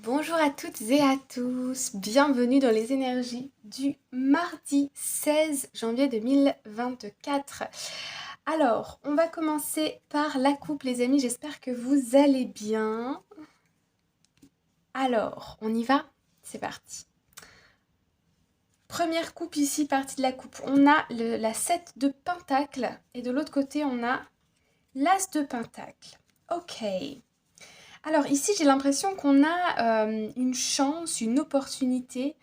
Bonjour à toutes et à tous, bienvenue dans les énergies du mardi 16 janvier 2024. Alors, on va commencer par la coupe les amis, j'espère que vous allez bien. Alors, on y va? C'est parti. Première coupe ici, partie de la coupe, on a la 7 de Pentacle et de l'autre côté on a l'As de Pentacle. Ok. Alors ici, j'ai l'impression qu'on a une chance, une opportunité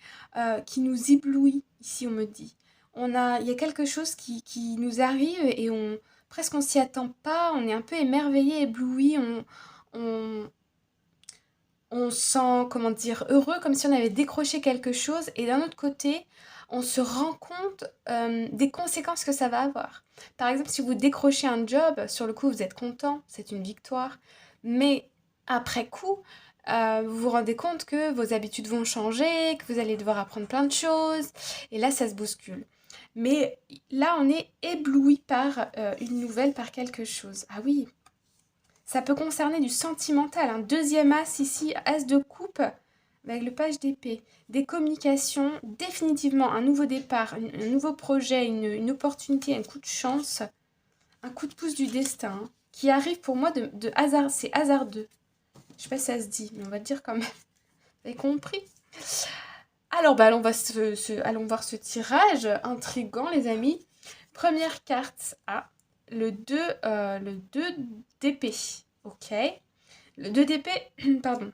qui nous éblouit, ici on me dit. Il y a quelque chose qui nous arrive et presque on s'y attend pas, on est un peu émerveillé, ébloui, on, on se sent, comment dire, heureux, comme si on avait décroché quelque chose. Et d'un autre côté, on se rend compte des conséquences que ça va avoir. Par exemple, si vous décrochez un job, sur le coup, vous êtes content, c'est une victoire. Mais après coup, vous vous rendez compte que vos habitudes vont changer, que vous allez devoir apprendre plein de choses. Et là, ça se bouscule. Mais là, on est ébloui par une nouvelle, par quelque chose. Ah oui, ça peut concerner du sentimental. Un deuxième as ici, as de coupe, avec le page d'épée. Des communications, définitivement un nouveau départ, un nouveau projet, une opportunité, un coup de chance, un coup de pouce du destin, hein, qui arrive pour moi de hasard. C'est hasardeux. Je sais pas si ça se dit, mais on va dire quand même. Vous avez compris? Alors, bah, allons voir ce tirage intriguant, les amis. Première carte, le 2 d'épée. Ok. Le 2 d'épée, pardon,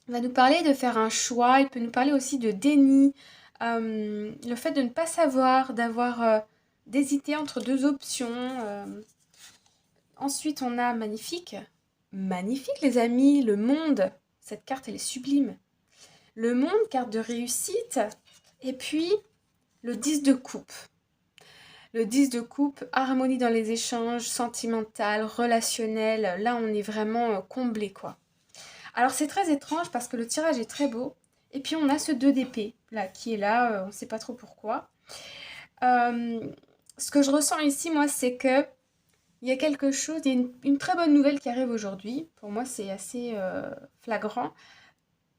va nous parler de faire un choix. Il peut nous parler aussi de déni. Le fait de ne pas savoir, d'hésiter entre deux options. Ensuite, on a magnifique. Magnifique, les amis. Le monde. Cette carte, elle est sublime. Le monde, carte de réussite. Et puis, le 10 de coupe. Le 10 de coupe, harmonie dans les échanges, sentimental, relationnel. Là, on est vraiment comblé, quoi. Alors, c'est très étrange parce que le tirage est très beau. Et puis, on a ce 2 d'épée, là, qui est là. On ne sait pas trop pourquoi. Ce que je ressens ici, moi, c'est que il y a quelque chose, il y a une très bonne nouvelle qui arrive aujourd'hui. Pour moi, c'est assez flagrant.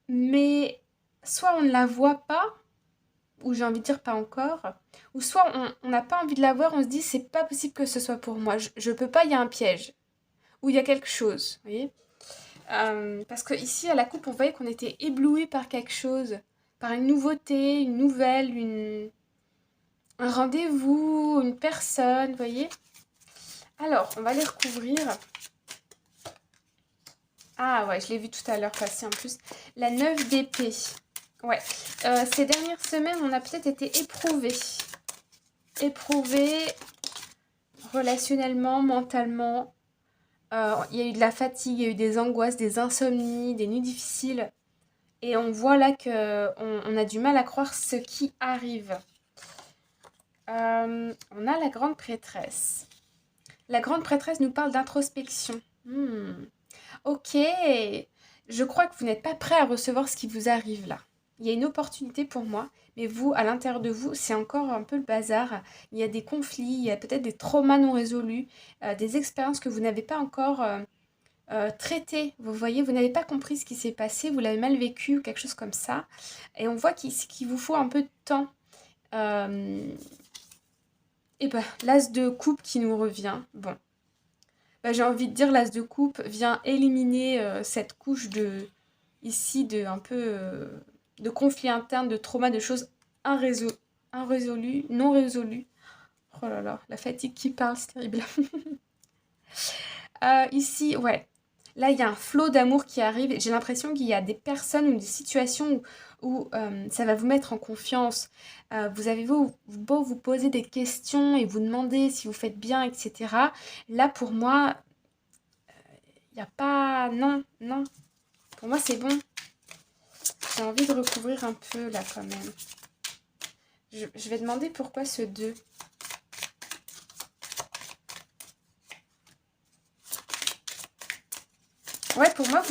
Mais soit on ne la voit pas, ou j'ai envie de dire pas encore, ou soit on n'a pas envie de la voir, on se dit c'est pas possible que ce soit pour moi, je peux pas, il y a un piège, ou il y a quelque chose, vous voyez. Parce que ici à la coupe on voyait qu'on était ébloui par quelque chose, par une nouveauté, une nouvelle, un rendez-vous, une personne, vous voyez. Alors on va les recouvrir. Ah ouais, je l'ai vu tout à l'heure passer en plus. La 9 d'épée. Ouais. Ces dernières semaines, on a peut-être été éprouvés. Éprouvés relationnellement, mentalement. Il y a eu de la fatigue, il y a eu des angoisses, des insomnies, des nuits difficiles. Et on voit là qu'on a du mal à croire ce qui arrive. On a la grande prêtresse. La grande prêtresse nous parle d'introspection. Ok, je crois que vous n'êtes pas prêt à recevoir ce qui vous arrive là. Il y a une opportunité pour moi, mais vous, à l'intérieur de vous, c'est encore un peu le bazar. Il y a des conflits, il y a peut-être des traumas non résolus, des expériences que vous n'avez pas encore traitées. Vous voyez, vous n'avez pas compris ce qui s'est passé, vous l'avez mal vécu ou quelque chose comme ça. Et on voit qu'il vous faut un peu de temps. Et ben, l'as de coupe qui nous revient. Bon, bah, j'ai envie de dire l'as de coupe vient éliminer cette couche un peu de conflit interne, de trauma, de choses irrésolues, non résolues. Oh là là, la fatigue qui parle, c'est terrible. Ici, ouais, là il y a un flot d'amour qui arrive. J'ai l'impression qu'il y a des personnes ou des situations où ça va vous mettre en confiance. Vous avez beau vous poser des questions et vous demander si vous faites bien, etc. Là pour moi, il n'y a pas... Non, non. Pour moi, c'est bon. J'ai envie de recouvrir un peu, là, quand même. Je vais demander pourquoi ce 2. Ouais, pour moi,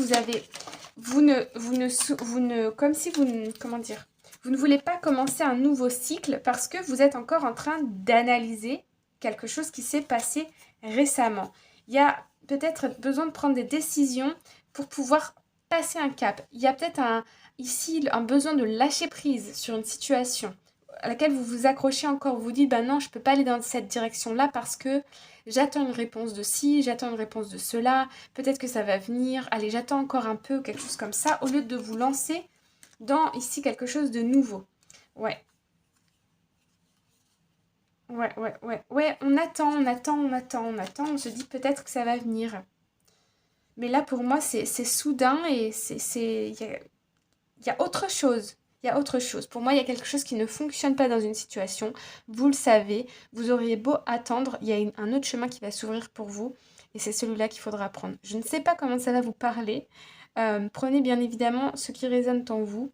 comme si comment dire, vous ne voulez pas commencer un nouveau cycle parce que vous êtes encore en train d'analyser quelque chose qui s'est passé récemment. Il y a peut-être besoin de prendre des décisions pour pouvoir passer un cap. Il y a peut-être ici un besoin de lâcher prise sur une situation à laquelle vous vous accrochez encore. Vous vous dites, bah non, je peux pas aller dans cette direction-là parce que j'attends une réponse de ci, j'attends une réponse de cela, peut-être que ça va venir, allez, j'attends encore un peu, quelque chose comme ça, au lieu de vous lancer dans ici quelque chose de nouveau. Ouais, ouais, on attend, on se dit peut-être que ça va venir. Mais là, pour moi, c'est soudain et il y a autre chose. Il y a autre chose. Pour moi, il y a quelque chose qui ne fonctionne pas dans une situation. Vous le savez. Vous auriez beau attendre, il y a un autre chemin qui va s'ouvrir pour vous. Et c'est celui-là qu'il faudra prendre. Je ne sais pas comment ça va vous parler. Prenez bien évidemment ce qui résonne en vous.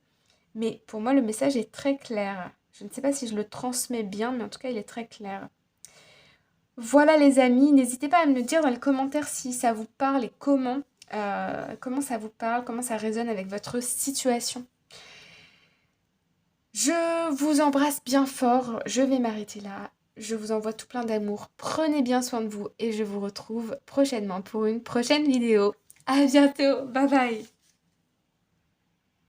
Mais pour moi, le message est très clair. Je ne sais pas si je le transmets bien, mais en tout cas, il est très clair. Voilà les amis, n'hésitez pas à me le dire dans les commentaires si ça vous parle et comment ça vous parle, comment ça résonne avec votre situation. Je vous embrasse bien fort, je vais m'arrêter là. Je vous envoie tout plein d'amour. Prenez bien soin de vous et je vous retrouve prochainement pour une prochaine vidéo. À bientôt, bye bye.